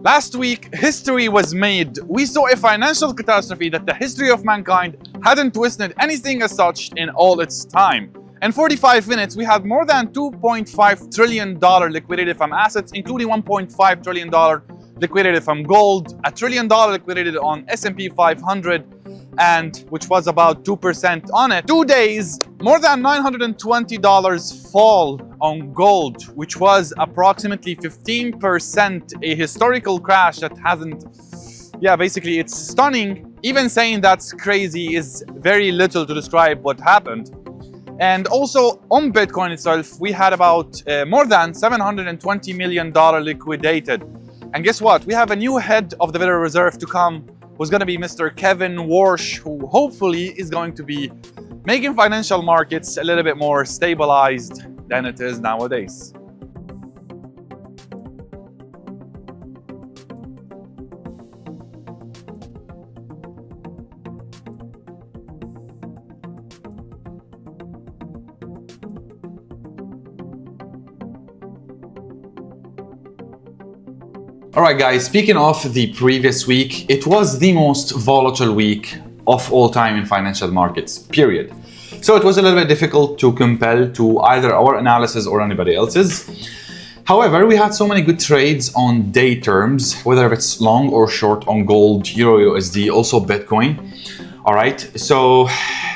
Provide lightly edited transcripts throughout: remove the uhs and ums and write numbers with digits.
Last week, history was made. We saw a financial catastrophe that the history of mankind hadn't witnessed anything as such in all its time. In 45 minutes, we had more than $2.5 trillion liquidated from assets, including $1.5 trillion liquidated from gold, $1 trillion liquidated on S&P 500, and which was about 2% on it. 2 days, more than $920 fall on gold, which was approximately 15%, a historical crash that hasn't, basically it's stunning. Even saying that's crazy is very little to describe what happened. And also on Bitcoin itself, we had about more than $720 million liquidated. And guess what? We have a new head of the Federal Reserve to come, who's going to be Mr. Kevin Warsh, who hopefully is going to be making financial markets a little bit more stabilized than it is nowadays. Alright guys, speaking of the previous week, it was the most volatile week of all time in financial markets, period. So it was a little bit difficult to compel to either our analysis or anybody else's. However, we had so many good trades on day terms, whether it's long or short on gold, Euro USD, also Bitcoin. Alright, so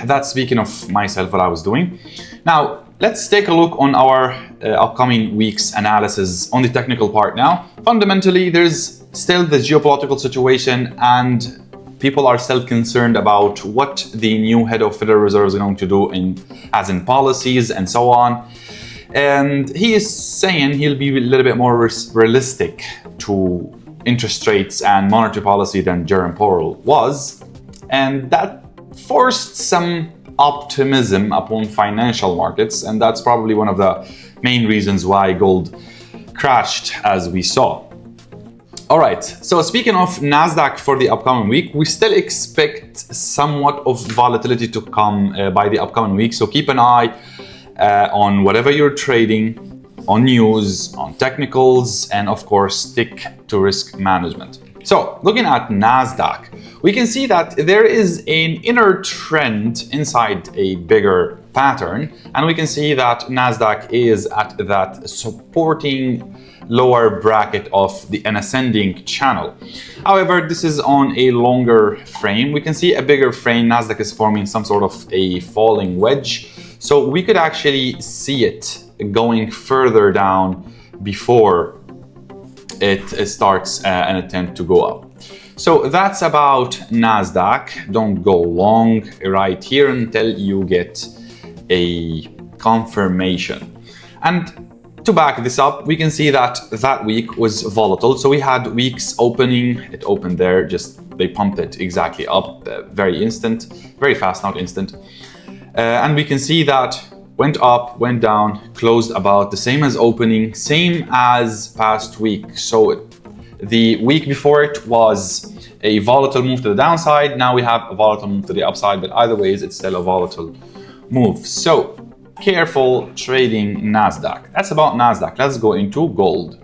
that's speaking of myself, what I was doing. Now, let's take a look on our upcoming week's analysis on the technical part now. Fundamentally, there's still the geopolitical situation and people are still concerned about what the new head of Federal Reserve is going to do as in policies and so on. And he is saying he'll be a little bit more realistic to interest rates and monetary policy than Jerome Powell was. And that forced some optimism upon financial markets, and that's probably one of the main reasons why gold crashed as we saw. All right, so speaking of Nasdaq for the upcoming week, we still expect somewhat of volatility to come by the upcoming week, so keep an eye on whatever you're trading, on news, on technicals, and of course stick to risk management. So looking at Nasdaq, we can see that there is an inner trend inside a bigger pattern, and we can see that Nasdaq is at that supporting lower bracket of an ascending channel. However, this is on a longer frame. We can see a bigger frame. Nasdaq is forming some sort of a falling wedge, so we could actually see it going further down before it starts an attempt to go up. So that's about Nasdaq. Don't go long right here until you get a confirmation. And to back this up, we can see that that week was volatile. So we had weeks opening, it opened there, they pumped it exactly up, very fast, not instant. And we can see that went up, went down, closed about the same as opening, same as past week. So the week before it was a volatile move to the downside. Now we have a volatile move to the upside, but either ways, it's still a volatile move. So careful trading Nasdaq. That's about Nasdaq. Let's go into gold.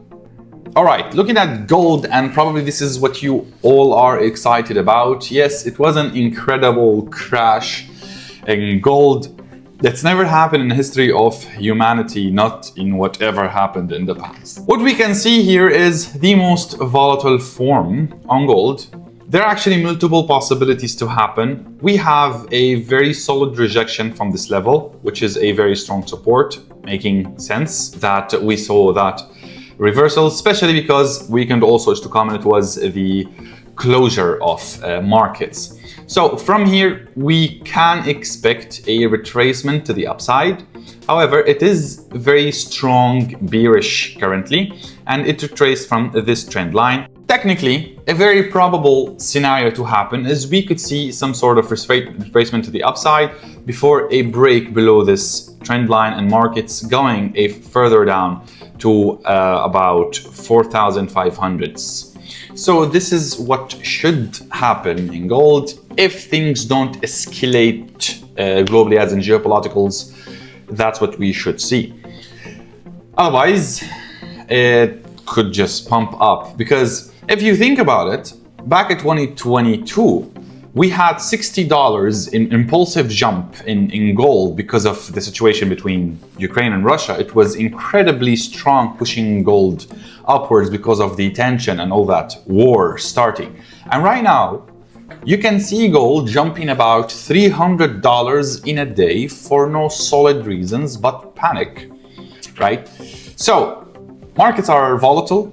All right, looking at gold, and probably this is what you all are excited about. Yes, it was an incredible crash in gold. That's never happened in the history of humanity, not in whatever happened in the past. What we can see here is the most volatile form on gold. There are actually multiple possibilities to happen. We have a very solid rejection from this level, which is a very strong support, making sense that we saw that reversal, especially because weekend also is to come, and it was the closure of markets. So from here, we can expect a retracement to the upside. However, it is very strong bearish currently, and it retraced from this trend line. Technically, a very probable scenario to happen is we could see some sort of retracement to the upside before a break below this trend line and markets going a further down to about 4,500s. So this is what should happen in gold if things don't escalate globally, as in geopoliticals. That's what we should see. Otherwise, it could just pump up, because If you think about it, back in 2022, we had $60 in impulsive jump in gold because of the situation between Ukraine and Russia. It was incredibly strong, pushing gold upwards because of the tension and all that war starting. And right now, you can see gold jumping about $300 in a day for no solid reasons but panic, right? So, markets are volatile,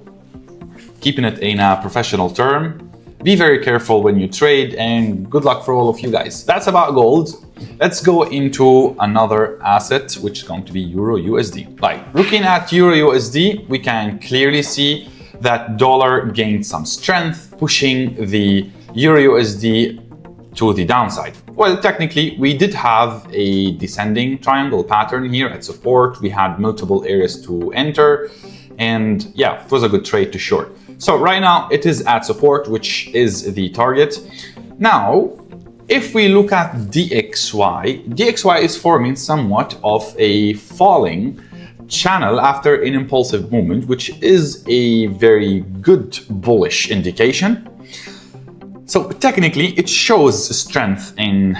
keeping it in a professional term. Be very careful when you trade, and good luck for all of you guys. That's about gold. Let's go into another asset, which is going to be Euro USD. Right, looking at Euro USD, we can clearly see that dollar gained some strength, pushing the Euro USD to the downside. Well, technically, we did have a descending triangle pattern here at support. We had multiple areas to enter, and yeah, it was a good trade to short. So right now it is at support, which is the target. Now, if we look at DXY is forming somewhat of a falling channel after an impulsive movement, which is a very good bullish indication. So technically it shows strength in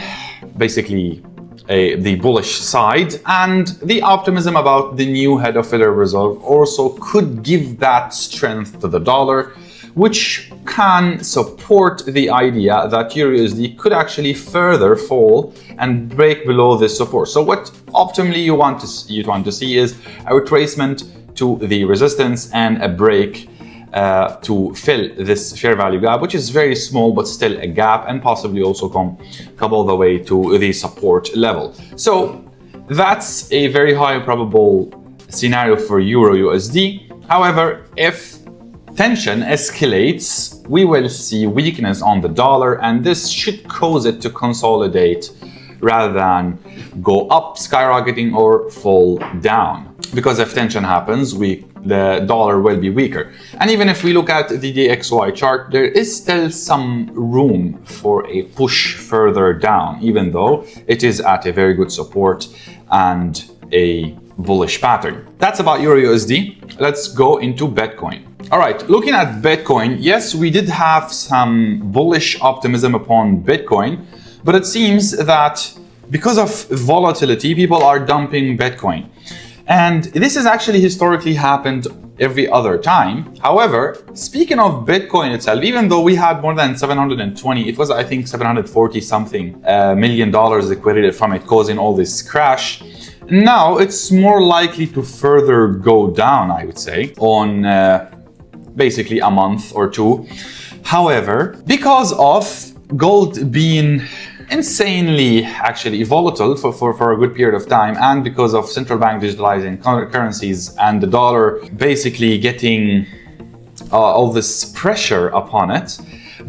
basically the bullish side, and the optimism about the new head of Federal Reserve also could give that strength to the dollar, which can support the idea that Euro USD could actually further fall and break below this support. So what optimally you want to see is a retracement to the resistance and a break to fill this fair value gap, which is very small but still a gap, and possibly also come all the way to the support level. So that's a very high probable scenario for Euro USD. However, if tension escalates, we will see weakness on the dollar, and this should cause it to consolidate rather than go up skyrocketing or fall down. Because if tension happens, the dollar will be weaker. And even if we look at the DXY chart, there is still some room for a push further down, even though it is at a very good support and a bullish pattern. That's about Euro USD. Let's go into Bitcoin. All right, looking at Bitcoin, yes, we did have some bullish optimism upon Bitcoin, but it seems that because of volatility, people are dumping Bitcoin. And this has actually historically happened every other time. However, speaking of Bitcoin itself, even though we had more than 720, it was I think 740 something million dollars liquidated from it, causing all this crash. Now it's more likely to further go down, I would say, on basically a month or two. However, because of gold being insanely actually volatile for a good period of time, and because of central bank digitalizing currencies and the dollar basically getting all this pressure upon it,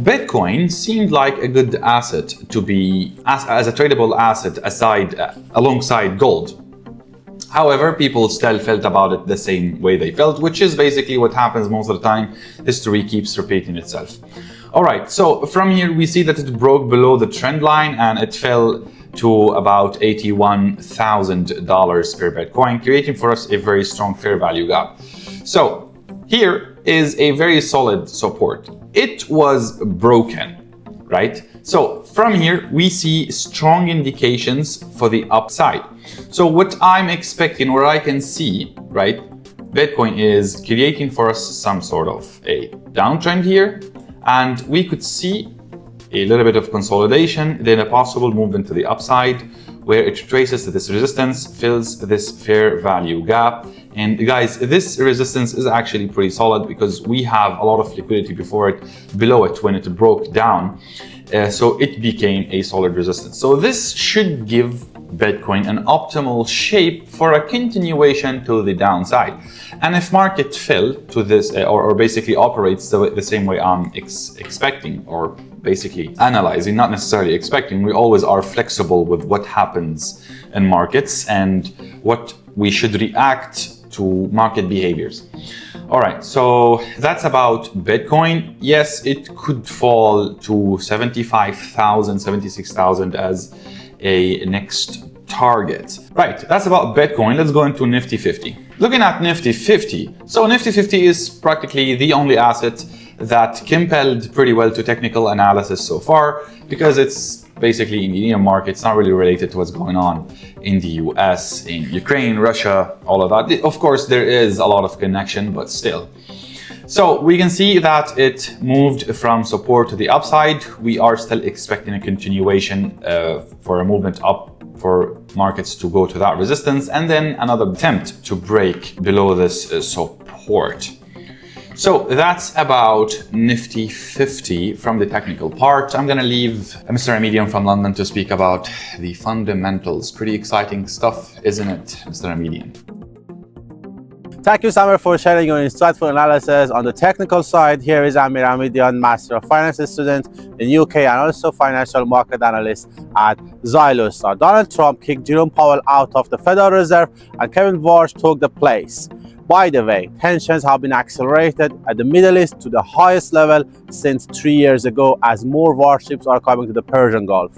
Bitcoin seemed like a good asset to be as a tradable asset alongside gold. However, people still felt about it the same way they felt, which is basically what happens most of the time. History keeps repeating itself. All right, so from here we see that it broke below the trend line and it fell to about $81,000 per Bitcoin, creating for us a very strong fair value gap. So here is a very solid support. It was broken, right? So from here we see strong indications for the upside. So what I'm expecting, or I can see, right, Bitcoin is creating for us some sort of a downtrend here. And we could see a little bit of consolidation, then a possible movement to the upside where it traces this resistance, fills this fair value gap. And guys, this resistance is actually pretty solid because we have a lot of liquidity below it when it broke down. So it became a solid resistance. So this should give Bitcoin an optimal shape for a continuation to the downside. And if market fell to this or basically operates the same way I'm expecting, or basically analyzing, not necessarily expecting, we always are flexible with what happens in markets and what we should react to market behaviors. All right, so that's about Bitcoin. Yes, it could fall to 75,000, 76,000 as a next target. Right, that's about Bitcoin. Let's go into Nifty 50. Looking at Nifty 50. So Nifty 50 is practically the only asset that compelled pretty well to technical analysis so far, because it's basically in the Indian market. It's not really related to what's going on in the US, in Ukraine, Russia, all of that. Of course, there is a lot of connection, but still. So we can see that it moved from support to the upside. We are still expecting a continuation for a movement up for markets to go to that resistance, and then another attempt to break below this support. So that's about Nifty 50 from the technical part. I'm going to leave Mr. Medium from London to speak about the fundamentals. Pretty exciting stuff, isn't it, Mr. Medium? Thank you, Samer, for sharing your insightful analysis. On the technical side, here is Amir Amidian, Master of Finance student in UK and also financial market analyst at Xylus. Donald Trump kicked Jerome Powell out of the Federal Reserve and Kevin Warsh took the place. By the way, tensions have been accelerated at the Middle East to the highest level since 3 years ago as more warships are coming to the Persian Gulf.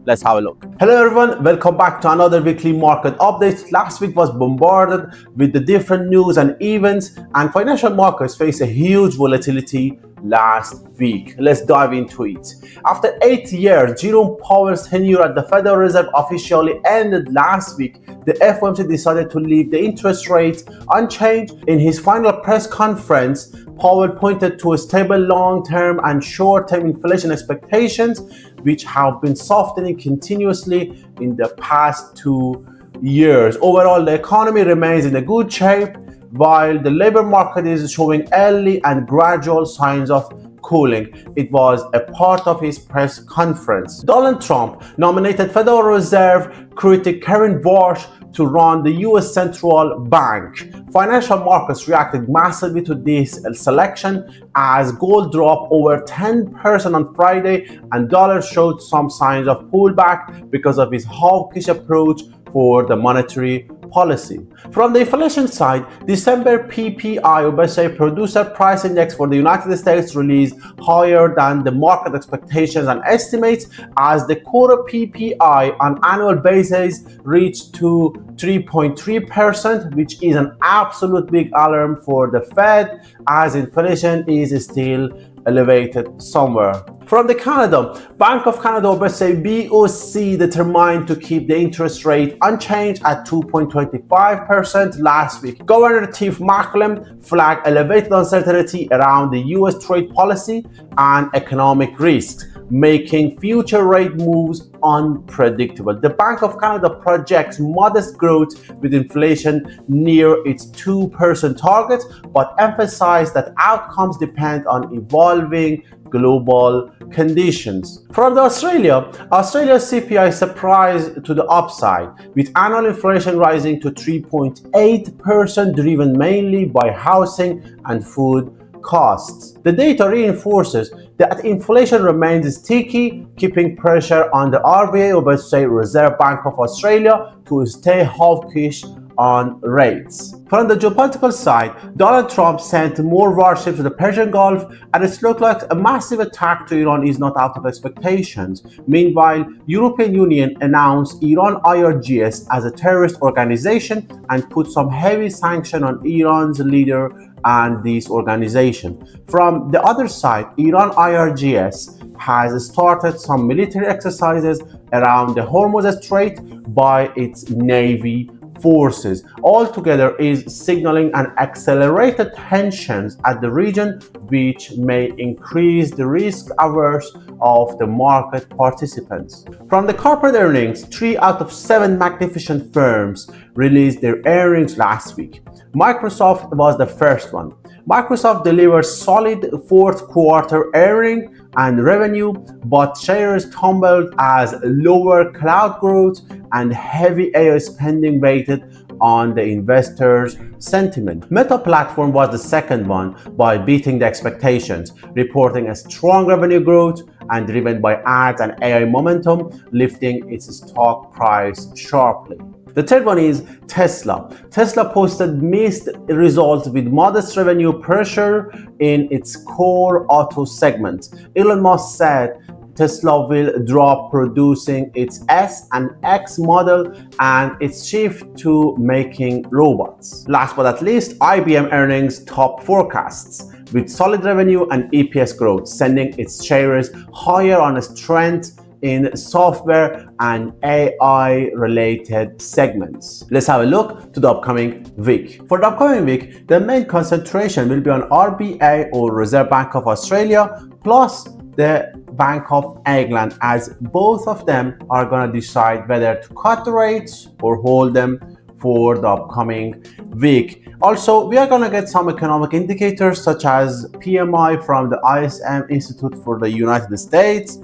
Let's have a look. Hello everyone, welcome back to another weekly market update. Last week was bombarded with the different news and events, and financial markets faced a huge volatility last week. Let's dive into it. After 8 years, Jerome Powell's tenure at the Federal Reserve officially ended last week. The FOMC decided to leave the interest rates unchanged. In his final press conference, Powell pointed to a stable long-term and short-term inflation expectations, which have been softening continuously in the past 2 years. Overall, the economy remains in a good shape, while the labor market is showing early and gradual signs of cooling. It was a part of his press conference. Donald Trump nominated Federal Reserve critic Kevin Warsh to run the US Central Bank. Financial markets reacted massively to this selection as gold dropped over 10% on Friday and dollar showed some signs of pullback because of his hawkish approach for the monetary policy. From the inflation side, December PPI, or best say producer price index for the United States, released higher than the market expectations and estimates as the core PPI on annual basis reached to 3.3%, which is an absolute big alarm for the Fed as inflation is still elevated somewhere. From the Canada, Bank of Canada, or best say BOC, determined to keep the interest rate unchanged at 2.25% last week. Governor Tiff Macklem flagged elevated uncertainty around the US trade policy and economic risks, making future rate moves unpredictable. The Bank of Canada projects modest growth with inflation near its 2% target, but emphasized that outcomes depend on evolving global conditions. From Australia's CPI surprised to the upside, with annual inflation rising to 3.8%, driven mainly by housing and food costs. The data reinforces that inflation remains sticky, keeping pressure on the RBA, or let's say Reserve Bank of Australia, to stay hawkish on rates. From the geopolitical side, Donald Trump sent more warships to the Persian Gulf, and it looked like a massive attack to Iran is not out of expectations. Meanwhile, European Union announced Iran IRGS as a terrorist organization and put some heavy sanction on Iran's leader and this organization. From the other side, Iran IRGS has started some military exercises around the Hormuz Strait by its navy forces. Altogether is signaling an accelerated tensions at the region, which may increase the risk averse of the market participants. From the corporate earnings, 3 out of 7 magnificent firms released their earnings last week. Microsoft was the first one. Microsoft delivered solid fourth quarter earnings and revenue, but shares tumbled as lower cloud growth and heavy AI spending weighted on the investors' sentiment. Meta Platform was the second one by beating the expectations, reporting a strong revenue growth and driven by ads and AI momentum, lifting its stock price sharply. The third one is Tesla. Tesla posted mixed results with modest revenue pressure in its core auto segment. Elon Musk said Tesla will drop producing its S and X model and its shift to making robots. Last but not least, IBM earnings top forecasts. with solid revenue and EPS growth, sending its shares higher on a strength in software and AI related segments. Let's have a look to the upcoming week. For the upcoming week, the main concentration will be on RBA or Reserve Bank of Australia plus the Bank of England, as both of them are going to decide whether to cut the rates or hold them for the upcoming week. Also, we are going to get some economic indicators such as PMI from the ISM Institute for the United States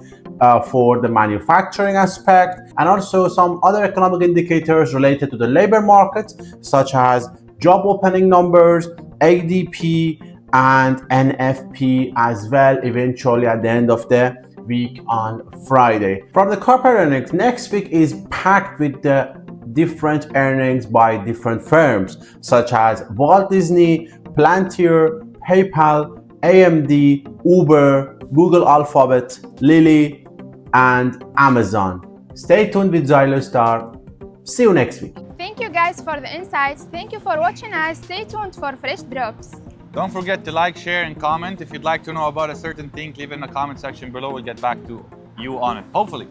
for the manufacturing aspect, and also some other economic indicators related to the labor market such as job opening numbers, ADP, and NFP as well, eventually at the end of the week on Friday. From the corporate earnings, next week is packed with the different earnings by different firms such as Walt Disney, Palantir, PayPal, AMD, Uber, Google Alphabet, Lilly, and Amazon. Stay tuned with Xylostar. See you next week. Thank you guys for the insights. Thank you for watching us. Stay tuned for fresh drops. Don't forget to like, share, and comment. If you'd like to know about a certain thing, leave it in the comment section below. We'll get back to you on it, hopefully.